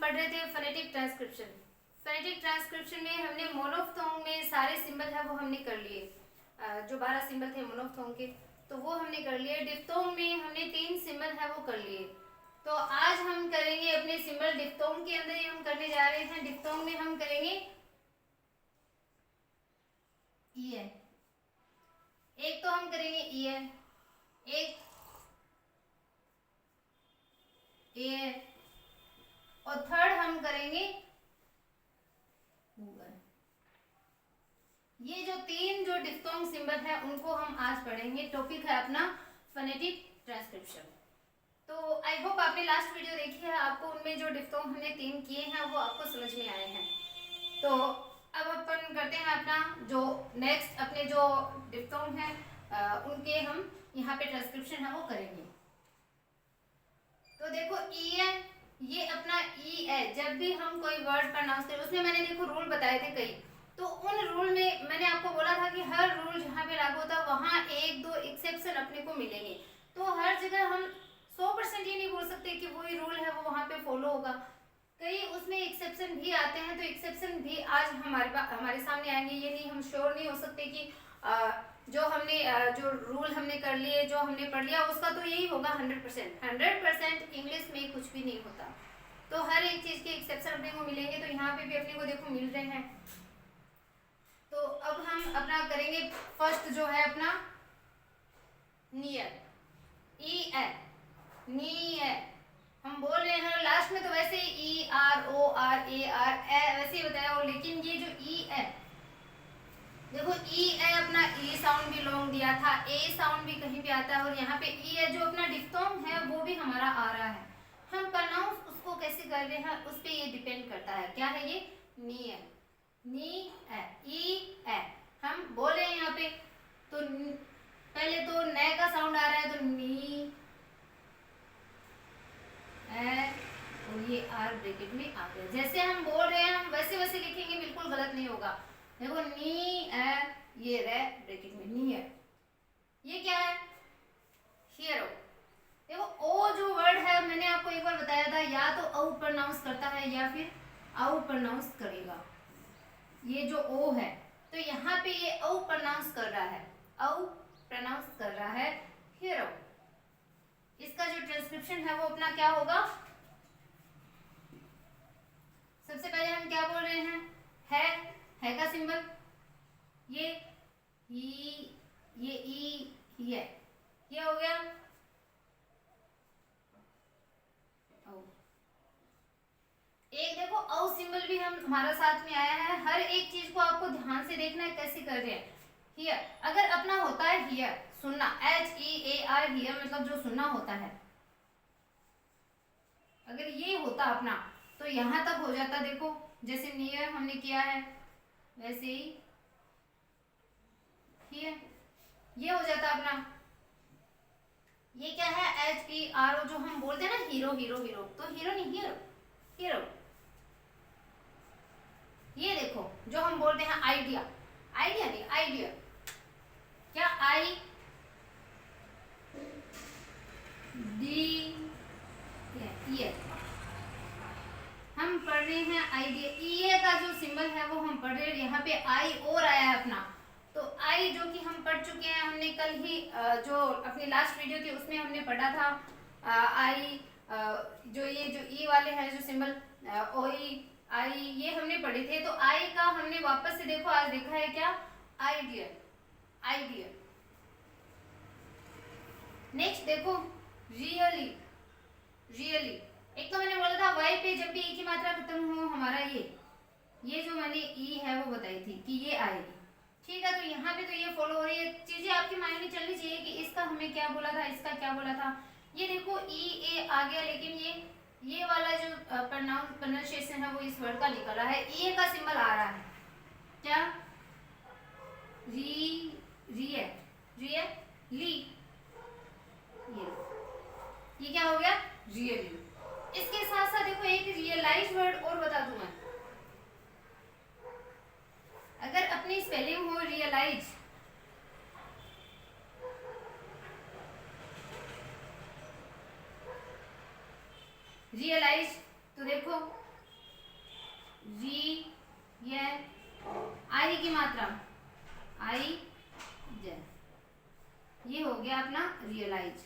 पढ़ रहे थे फोनेटिक ट्रांसक्रिप्शन। फोनेटिक ट्रांसक्रिप्शन में हमने मोनोफ्थोंग में सारे सिंबल है वो हमने कर लिए, जो 12 सिंबल थे मोनोफ्थोंग के तो वो हमने कर लिए। डिप्थोंग में हमने 3 सिंबल है वो कर लिए। तो आज हम करेंगे अपने सिंबल डिप्थोंग के अंदर ही हम करने जा रहे हैं। डिप्थोंग में हम करेंगे ई है, एक तो हम करेंगे ई है, एक ए है और थर्ड हम करेंगे ये जो 3 जो डिप्थोंग सिंबल है उनको हम आज पढ़ेंगे। टॉपिक है अपना फोनेटिक ट्रांसक्रिप्शन। तो आई होप आपने लास्ट वीडियो देखी है, आपको उनमें जो डिप्थोंग हमने 3 किए हैं वो आपको समझ में आए हैं। तो अब अपन करते हैं अपना जो नेक्स्ट अपने जो डिप्थोंग है उनके हम यहाँ पे ट्रांसक्रिप्शन है वो करेंगे। तो देखो ई है, ये अपना ई है। जब भी हम कोई वर्ड प्रोनाउंस करें उसमें मैंने देखो रूल बताए थे कई, तो उन रूल में मैंने आपको बोला था कि हर रूल जहाँ पे लागू होता है वहाँ 1-2 एक्सेप्शन अपने को मिलेंगे। तो हर जगह हम 100% ये नहीं बोल सकते कि वही रूल है वो वहाँ पे फॉलो होगा, कई उसमें एक्सेप्शन भी आते हैं। तो एक्सेप्शन भी आज हमारे सामने आएंगे। ये नहीं हम श्योर नहीं हो सकते कि जो हमने जो रूल हमने कर लिए, जो हमने पढ़ लिया उसका तो यही होगा 100%। इंग्लिश में कुछ भी नहीं होता, तो हर एक चीज़ के एक्सेप्शन अपने को मिलेंगे। तो यहाँ पे भी अपने को देखो मिल रहे हैं। तो अब हम अपना करेंगे फर्स्ट जो है अपना नियर, ई ए, नियर हम बोल रहे हैं लास्ट में तो वैसे ही E R O R A R A वैसे ही बताया हो, लेकिन ये जो ई है देखो ई ए अपना ई साउंड भी लॉन्ग दिया था, ए साउंड भी कहीं पे आता है और यहाँ पे ई है जो अपना डिप्थोंग है वो भी हमारा आ रहा है। हम प्रोनाउंस उसको कैसे कर रहे हैं उस पर ये डिपेंड करता है। क्या है ये नी है, नी है, ई है हम बोल रहे हैं यहाँ पे। तो पहले तो न का साउंड आ रहा है तो नी है और ये आर ब्रैकेट में आ गया। जैसे हम बोल रहे हैं हम वैसे वैसे लिखेंगे, बिल्कुल गलत नहीं होगा। देखो नी है, ये रे ब्रैकेट में नी है, ये क्या है हियर। देखो ओ जो वर्ड है मैंने आपको एक बार बताया था, या तो औ प्रोनाउंस करता है या फिर आउ प्रोनाउंस करेगा। ये जो ओ है तो यहाँ पे ये औ प्रोनाउंस कर रहा है, औ प्रोनाउंस कर रहा है हियर। इसका जो ट्रांसक्रिप्शन है वो अपना क्या होगा, सबसे पहले हम क्या बोल रहे हैं है का सिंबल, ये ई, ये ई, ये हो गया औ। एक देखो औ सिंबल भी हम हमारा साथ में आया है। हर एक चीज को आपको ध्यान से देखना है कैसे कर रहे हैं। हियर अगर अपना होता है हियर सुनना, H E A R here मतलब जो सुनना होता है, अगर ये होता अपना तो यहां तक हो जाता। देखो जैसे नियर हमने किया है वैसे ही हियर ये हो जाता अपना। ये क्या है एच ई आर ओ जो हम बोलते हैं ना हीरो हीरो हीरो, तो हीरो नहीं हीरो हीरो। ये देखो जो हम बोलते हैं आइडिया, आइडिया नहीं आइडिया, क्या आई डी ये हम पढ़ रहे हैं आइडिया। ई का जो सिंबल है वो हम पढ़ रहे हैं, यहाँ पे आई और आया है अपना। तो आई जो कि हम पढ़ चुके हैं, हमने कल ही जो अपनी लास्ट वीडियो थी उसमें हमने पढ़ा था आई, जो ये जो ई वाले हैं जो सिंबल ओई आई ये हमने पढ़े थे। तो आई का हमने वापस से देखो आज देखा है क्या आइडिया, आइडिया। नेक्स्ट देखो रियली, रियली। एक तो मैंने बोला था वाई पे जब भी ई की मात्रा खत्म हो हमारा ये जो मैंने ई है वो बताई थी कि ये आएगी। ठीक है, तो यहाँ पे तो ये फॉलो हो रही है। चीजें आपके माइंड में चलनी चाहिए कि इसका हमें क्या बोला था, इसका क्या बोला था। ये देखो ई ए आ गया, लेकिन ये वाला जो प्रोनाउंसिएशन है वो इस वर्ड का निकला है। ई का सिंबल आ रहा है क्या री, रिय, रिय ली, ये क्या हो गया रियली। इसके साथ साथ देखो एक रियलाइज वर्ड और बता दूं मैं, अगर अपनी स्पेलिंग हो रियलाइज, रियलाइज तो देखो आई की मात्रा आई जे, ये हो गया अपना रियलाइज।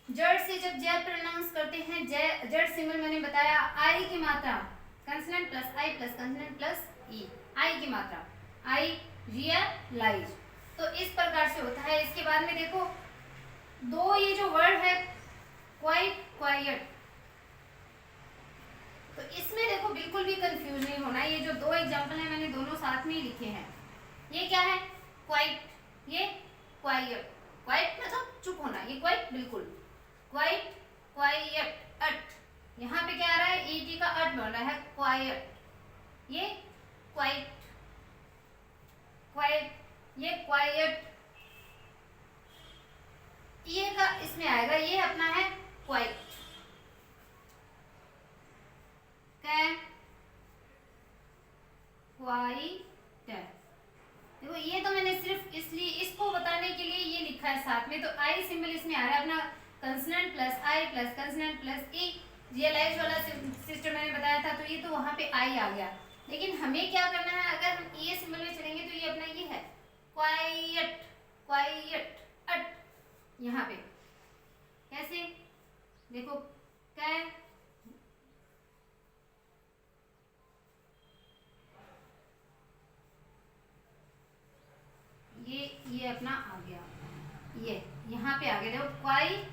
जड़ से जब जय प्रोनाउंस करते हैं, जय जड़ सिंबल मैंने बताया, आई की मात्रा कंसोनेंट प्लस आई प्लस कंसोनेंट प्लस ई, आई की मात्रा आई, रियलाइज। तो इस प्रकार से होता है। इसके बाद में देखो दो ये जो वर्ड है क्वाइट, क्वाइट, तो इसमें देखो बिल्कुल भी कंफ्यूज नहीं होना। ये जो दो एग्जांपल है मैंने दोनों साथ में ही लिखे हैं। ये क्या है? क्वाइट, ये क्वाइट। क्वाइट मतलब चुप होना, ये क्वाइट बिल्कुल, क्वाइट, क्वाइट, अट। यहाँ पे क्या आ रहा है? ईटी का अट बन रहा है, क्वाइट। ये क्वाइट, क्वाइट, ये क्वाइट, ये का इसमें आएगा, ये अपना है क्वाइट, क्वाइट। देखो ये तो मैंने सिर्फ इसलिए इसको बताने के लिए ये लिखा है साथ में। तो आई सिंबल इसमें आ रहा है अपना कंसोनेंट प्लस आई प्लस कंसोनेंट प्लस ई, रियलाइज वाला सिस्टम मैंने बताया था, तो ये तो वहां पे आई आ गया। लेकिन हमें क्या करना है, अगर हम ये सिंबल में चलेंगे तो ये अपना ये है क्वाइट, क्वाइट, अट। यहाँ पे कैसे देखो, क्या ये अपना आ गया, ये यहाँ पे आ गया। देखो क्वाइट,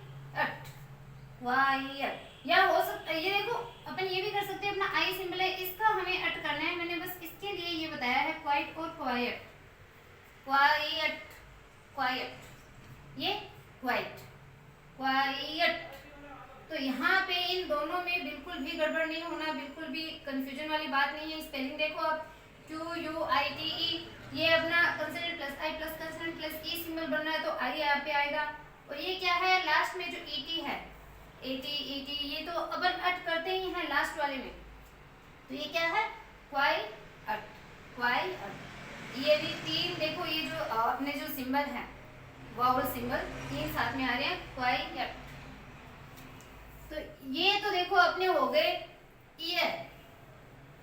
क्वाइट, या हो सकता है ये देखो अपन ये भी कर सकते हैं, अपना आई सिंबल है इसका हमें अट करना है। मैंने बस इसके लिए ये बताया है क्वाइट और क्वाइट, क्वाइट, क्वाइट, ये क्वाइट, क्वाइट। तो यहाँ पे इन दोनों में बिल्कुल भी गड़बड़ नहीं होना, बिल्कुल भी कंफ्यूजन वाली बात नहीं है। स्पेलिंग देखो आप, QUITE, ये अपना कंसोनेंट प्लस आई प्लस कंसोनेंट प्लस ई सिंबल बन रहा है, तो आई यहाँ पे आएगा। और ये क्या है? लास्ट में जो ET है, ET, ये तो अपन अट करते ही हैं लास्ट वाले में, तो ये क्या है? Quite, quite. ये भी तीन देखो, ये जो अपने जो सिंबल है वावल सिंबल, तीन साथ में आ रहे हैं, क्वाइट। तो ये तो देखो अपने हो गए ईयर,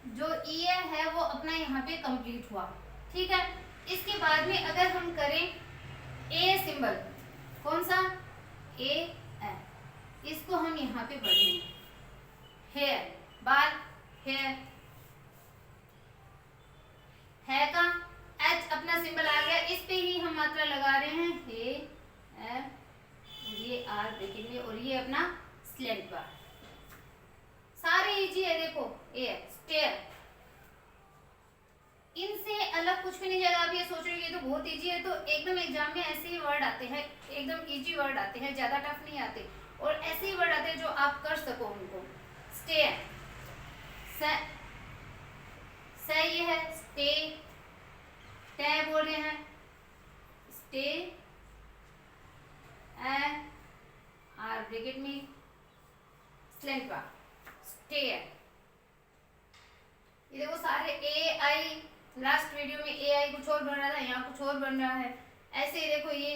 जो ईयर है वो अपना यहाँ पे कंप्लीट हुआ, ठीक है। इसके बाद में अगर हम करें ए सिंबल, कौन सा? ए, इसको हम यहाँ पे पढ़ेंगे। हेयर, बाल, हेयर, है का एच अपना सिंबल आ गया, इस पे ही हम मात्रा लगा रहे हैं, हे, ये आर ब्रैकेट में, और ये अपना स्लैंट बार। सारे इजी है देखो, ए स्टेयर, इनसे अलग कुछ भी नहीं जाएगा। आप ये सोच रहे हो ये तो बहुत इजी है, तो एकदम एग्जाम में ऐसे ही वर्ड आते हैं, एकदम इजी वर्ड आते हैं, ज्यादा टफ नहीं आते, और ऐसे ही वर्ड आते हैं जो आप कर सको उनको। स्टेयर, ये है स्टे, टे बोल रहे हैं, स्टे, आर ब्रैकेट में स्लैंट बार, स्टेयर। ये देखो सारे ए आई, लास्ट वीडियो में ए आई कुछ और बन रहा था, यहाँ कुछ और बन रहा है, ऐसे ही देखो ये।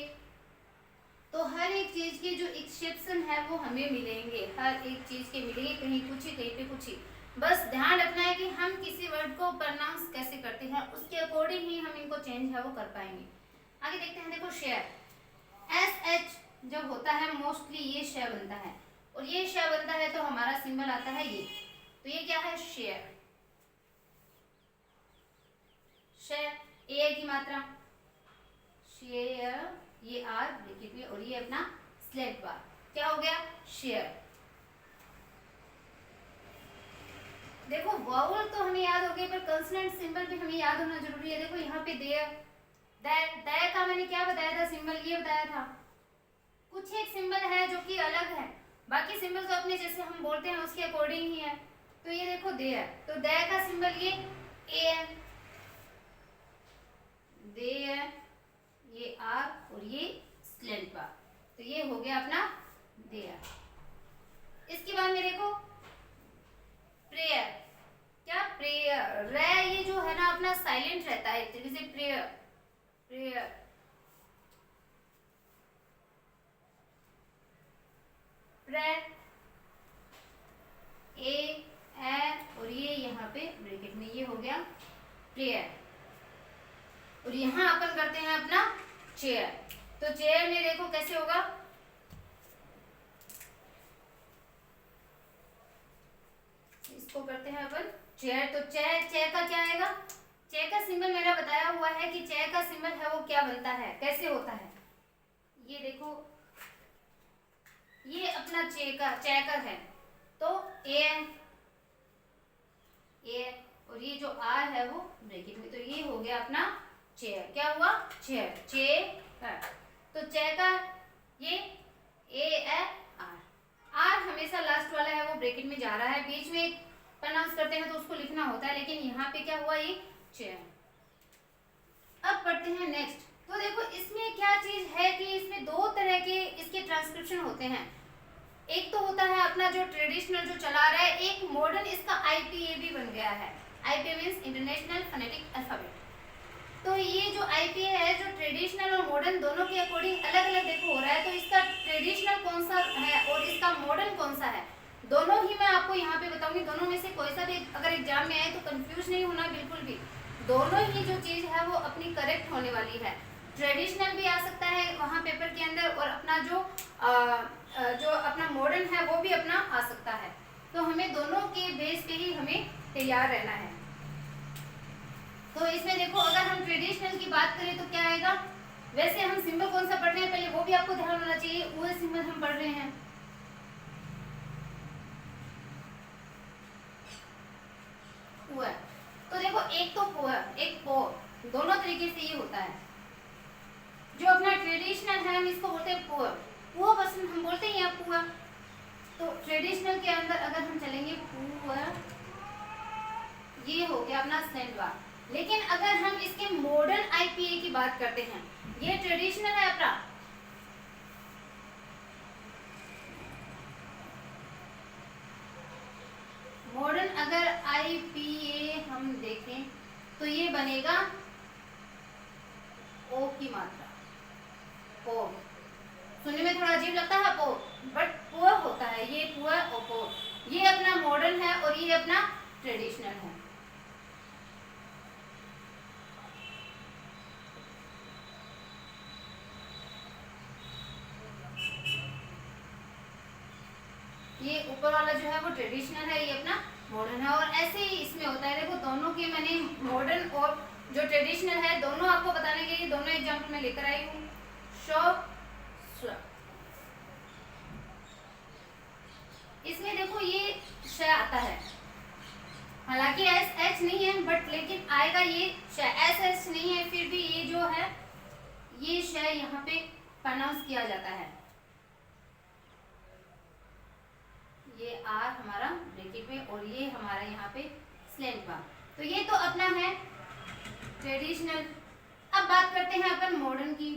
तो हर एक चीज के जो एक्सेप्शन है वो हमें मिलेंगे, हर एक चीज के मिलेंगे, कहीं कुछ ही कहीं पे कुछ ही। बस ध्यान रखना है कि हम किसी वर्ड को प्रोनाउंस कैसे करते हैं, उसके अकॉर्डिंग ही हम इनको चेंज है वो कर पाएंगे। आगे देखते हैं, देखो शेयर, SH जब होता है मोस्टली ये शेयर बनता है, और ये शेयर बनता है तो हमारा सिंबल आता है ये, तो ये क्या है? शेयर, शेयर, ए की मात्रा शेयर, ये आर ब्रैकेट में, और ये अपना स्लैंट बार, क्या हो गया? शेयर। देखो वाउल तो हमें याद हो गए, पर कंसोनेंट सिंबल भी हमें याद होना जरूरी है। देखो यहाँ पे देयर, दै का मैंने क्या बताया था सिंबल, ये बताया था। कुछ एक सिंबल है जो कि अलग है, बाकी सिंबल तो अपने जैसे हम बोलते हैं उसके अकॉर्डिंग ही है। तो ये देखो देयर, तो दै का सिंबल ये ए है, देयर, ये आर, और ये स्लैंट बार, तो ये हो गया अपना देयर। इसके बाद में देखो प्रेयर, क्या? प्रेयर, रे ये जो है ना अपना साइलेंट रहता है एक तरीके से, प्रेयर, प्रेयर, प्रेयर, ए प्लेयर, और यहाँ अपन करते हैं अपना चेयर। तो चेयर में देखो कैसे होगा, इसको करते हैं अपन चेयर। तो चेयर का क्या आएगा, चेयर का सिंबल मेरा बताया हुआ है कि चेयर का सिंबल है वो क्या बनता है, कैसे होता है। ये देखो ये अपना चेकर है, तो ए और ये जो आर है वो ब्रैकेट में, तो ये हो गया अपना चेयर। क्या हुआ, चेयर, चेयर। तो चेकर ये ए आर हमेशा लास्ट वाला है वो ब्रैकेट में जा रहा है, बीच में प्रोनाउंस करते हैं तो उसको लिखना होता है, लेकिन यहाँ पे क्या हुआ, ये चेयर। अब पढ़ते हैं नेक्स्ट। तो देखो इसमें क्या चीज है कि इसमें दो तरह के इसके ट्रांसक्रिप्शन होते हैं। एक तो होता है अपना जो ट्रेडिशनल जो चला रहा है, एक मॉडर्न इसका आईपीए भी बन गया है। IPA means international phonetic alphabet. तो ये जो आईपीए है, जो ट्रेडिशनल और मॉडर्न दोनों के अकॉर्डिंग अलग अलग देखो हो रहा है। तो इसका ट्रेडिशनल कौन सा है और इसका मॉडर्न कौन सा है, दोनों ही मैं आपको यहाँ पे बताऊंगी। दोनों में से कोई सा भी अगर एग्जाम में आए तो कंफ्यूज नहीं होना बिल्कुल भी, दोनों ही जो चीज है वो अपनी करेक्ट होने वाली है। ट्रेडिशनल भी आ सकता है वहाँ पेपर के अंदर, और अपना जो अपना मॉडर्न है वो भी अपना आ सकता है। तो हमें दोनों के बेस पे ही हमें तैयार रहना है। तो इसमें देखो अगर हम ट्रेडिशनल की बात करें तो क्या आएगा, वैसे हम सिंबल कौन सा पढ़ रहे हैं पहले वो भी आपको ध्यान होना चाहिए, वो सिंबल हम पढ़ रहे हैं। तो देखो एक तो पो है, एक पो, दोनों तरीके से ये होता है। जो अपना ट्रेडिशनल है हम इसको बोलते हैं पुआ, पुआ बस हम बोलते हैं यहाँ पुआ। तो ट्रेडिशनल के अंदर अगर हम चलेंगे पुआ, ये हो गया अपना स्लैंट। लेकिन अगर हम इसके मॉडर्न आईपीए की बात करते हैं, ये ट्रेडिशनल है अपना, मॉडर्न अगर आईपीए हम देखें तो ये बनेगा ओ की मात्रा, ओ सुनने में थोड़ा अजीब लगता है पो, बट पुआ होता है ये, पुआ और पो, ये अपना मॉडर्न है और ये अपना ट्रेडिशनल है। ये ऊपर वाला जो है वो ट्रेडिशनल है, ये अपना मॉडर्न है। और ऐसे ही इसमें होता है, देखो दोनों के मैंने मॉडर्न और जो ट्रेडिशनल है दोनों आपको बताने के लिए दोनों एग्जाम्पल में लेकर आई हूँ। इसमें देखो ये श आता है, हालांकि एस एच नहीं है बट लेकिन आएगा ये श, एस एच नहीं है फिर भी ये जो है ये श यहाँ पे प्रोनाउंस किया जाता है। ये आर हमारा ब्रैकेट में और ये हमारा यहाँ पे स्लैंट बार। तो ये तो अपना है ट्रेडिशनल। अब बात करते हैं अपन मॉडर्न की।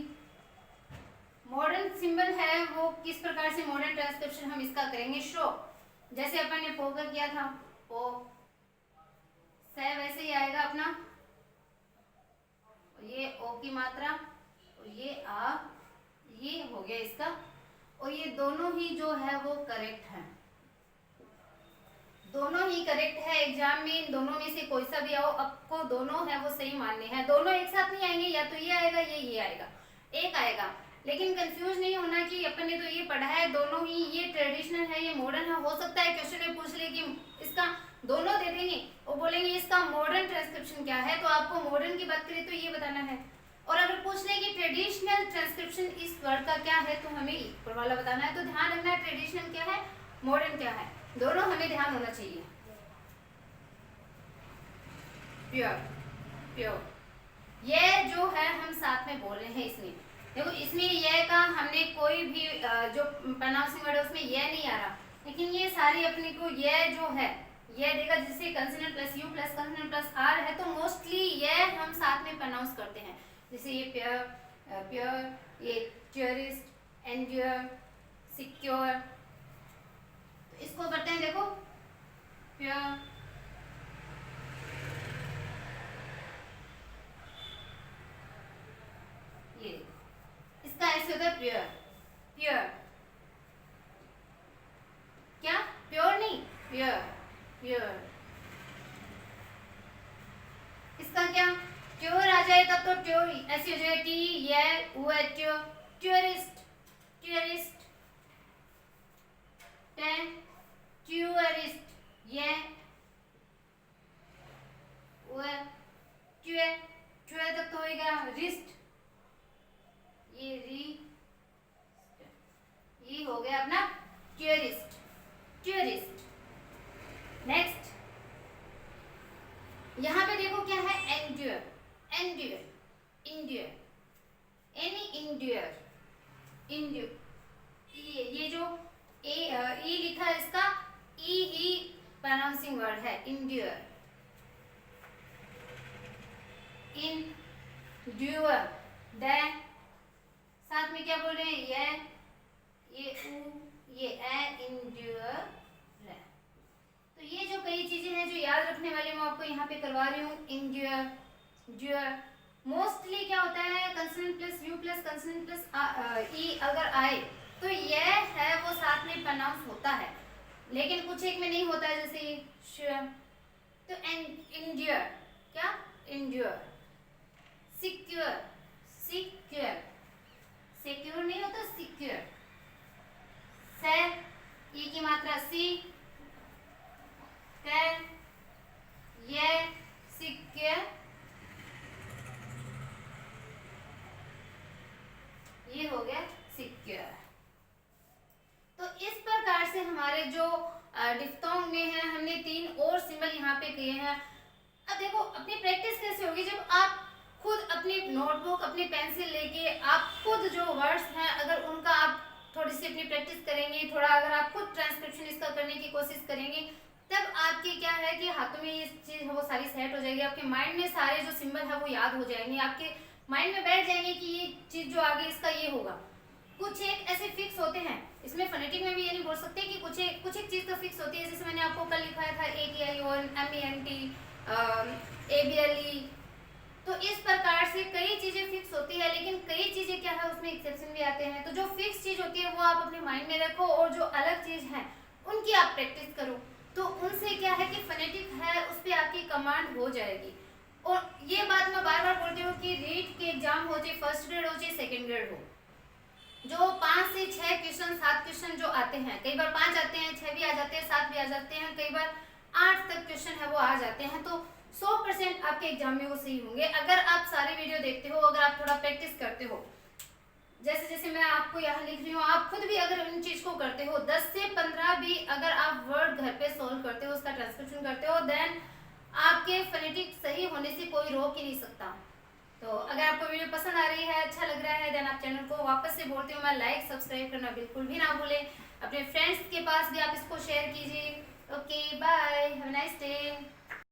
मॉडर्न सिंबल है वो किस प्रकार से मॉडर्न ट्रांसक्रिप्शन हम इसका करेंगे, शो, जैसे अपन ने पो का किया था, पो से वैसे ही आएगा अपना, ये ओ की मात्रा और ये आ, ये हो गया इसका, और ये दोनों ही जो है वो करेक्ट है, दोनों ही करेक्ट है। एग्जाम में इन दोनों में से कोई सा भी आओ आपको दोनों है वो सही मानने हैं, दोनों एक साथ नहीं आएंगे, या तो ये आएगा ये आएगा, एक आएगा। लेकिन कंफ्यूज नहीं होना कि अपन ने तो ये पढ़ा है दोनों ही, ये ट्रेडिशनल है ये मॉडर्न है। हो सकता है क्वेश्चन में पूछ ले कि इसका दोनों दे देंगे और बोलेंगे इसका मॉडर्न ट्रांसक्रिप्शन क्या है, तो आपको मॉडर्न की बात करें तो ये बताना है। और अगर पूछ ले कि ट्रेडिशनल ट्रांसक्रिप्शन इस वर्ड का क्या है तो हमें ऊपर वाला बताना है। तो ध्यान रखना ट्रेडिशनल क्या है मॉडर्न क्या है, दोनों हमें ध्यान होना चाहिए। प्योर, प्योर ये जो है हम साथ में बोल रहे हैं, इसमें देखो इसमें ये का हमने कोई भी जो प्रोनाउंसिंग वर्ड है उसमें ये नहीं आ रहा, लेकिन ये सारी अपने को ये जो है ये देगा, जिससे consonant plus U plus consonant plus R है, तो मोस्टली ये हम साथ में प्रोनाउंस करते हैं। जैसे ये प्योर, प्योर, ये प्योरिस्ट, एंड्योर, सिक्योर, तो इसको करते हैं देखो प्योर, ये इसका ऐसे होता है प्योर, प्योर क्या, प्योर नहीं, प्योर, प्योर। इसका क्या ट्यो ऐसी हो जाएगा टी ये उ ट्यो टूरिस्ट टूरिस्ट टेन टूरिस्ट ये वो ट्वे ट्वे तक तो होएगा रिस्ट ये री ये हो गया अपना टूरिस्ट टूरिस्ट। नेक्स्ट यहाँ पे देखो क्या है endure endure endure any endure endure ये जो ई लिखा है इसका ई ही प्रोनाउंसिंग वर्ड है इंड्योर इंड्योर देन साथ में क्या बोल रहे हैं ये उ ये ए इंड्योर। तो ये जो कई चीजें हैं जो याद रखने वाली मैं आपको यहाँ पे करवा रही हूँ इंड्योर ड्योर। मोस्टली क्या होता है consonant plus U plus consonant plus E अगर आए तो ये है वो साथ में प्रोनाउंस होता है, लेकिन कुछ एक में नहीं होता है जैसे श। तो इंड्योर क्या इंड्योर सिक्योर सिक्योर सिक्योर नहीं होता सिक्योर से ई की मात्रा सी कैन ये सिक्योर ये हो गया सिक्योर। तो इस प्रकार से हमारे जो डिफ्थोंग में है हमने 3 और सिंबल यहाँ पे किए हैं। अब देखो अपनी प्रैक्टिस कैसे होगी जब आप खुद अपनी नोटबुक अपनी पेंसिल लेके आप खुद जो वर्ड्स हैं अगर उनका आप थोड़ी सी अपनी प्रैक्टिस करेंगे, थोड़ा अगर आप खुद ट्रांसक्रिप्शन इसका करने की कोशिश करेंगे तब आपके क्या है कि हाथों में ये चीज़ है वो सारी सेट हो जाएगी, आपके माइंड में सारे जो सिंबल है वो याद हो जाएंगे, आपके माइंड में बैठ जाएंगे कि ये चीज़ जो आगे इसका ये होगा। कुछ एक ऐसे फिक्स होते हैं, इसमें फोनेटिक में भी ये नहीं बोल सकते कि कुछ एक चीज़ तो फिक्स होती है, जैसे मैंने आपको कल लिखाया था ATION MENT ABLE। तो इस प्रकार से कई चीज़ें फिक्स होती है, लेकिन कई चीज़ें क्या है उसमें एक्सेप्शन भी आते हैं। तो जो फिक्स चीज़ होती है वो आप अपने माइंड में रखो और जो अलग चीज़ है उनकी आप प्रैक्टिस करो, तो उनसे क्या है कि फोनेटिक है उस पर आपकी कमांड हो जाएगी। और ये बात मैं बार बार बोलती हूँ कि रीट के एग्जाम हो चाहे फर्स्ट ग्रेड हो चाहे सेकेंड ग्रेड हो, जो 5 से 6 क्वेश्चन 7 क्वेश्चन जो आते हैं, कई बार 5 आते हैं 6 भी आ जाते हैं 7 भी आ जाते हैं, कई बार 8 तक क्वेश्चन है वो आ जाते हैं, तो 100% आपके एग्जाम में वो सही होंगे अगर आप सारे वीडियो देखते हो, अगर आप थोड़ा प्रैक्टिस करते हो। जैसे जैसे मैं आपको यहाँ लिख रही हूँ आप खुद भी अगर इन चीज़ को करते हो 10 से 15 भी अगर आप वर्ड घर पे सोल्व करते हो उसका ट्रांसक्रिप्शन करते हो देन आपके फोनेटिक सही होने से कोई रोक ही नहीं सकता। तो अगर आपको वीडियो पसंद आ रही है अच्छा लग रहा है देन आप चैनल को वापस से बोलती हूँ मैं लाइक सब्सक्राइब करना बिल्कुल भी ना भूलें, अपने फ्रेंड्स के पास भी आप इसको शेयर कीजिए। Okay bye have a nice day.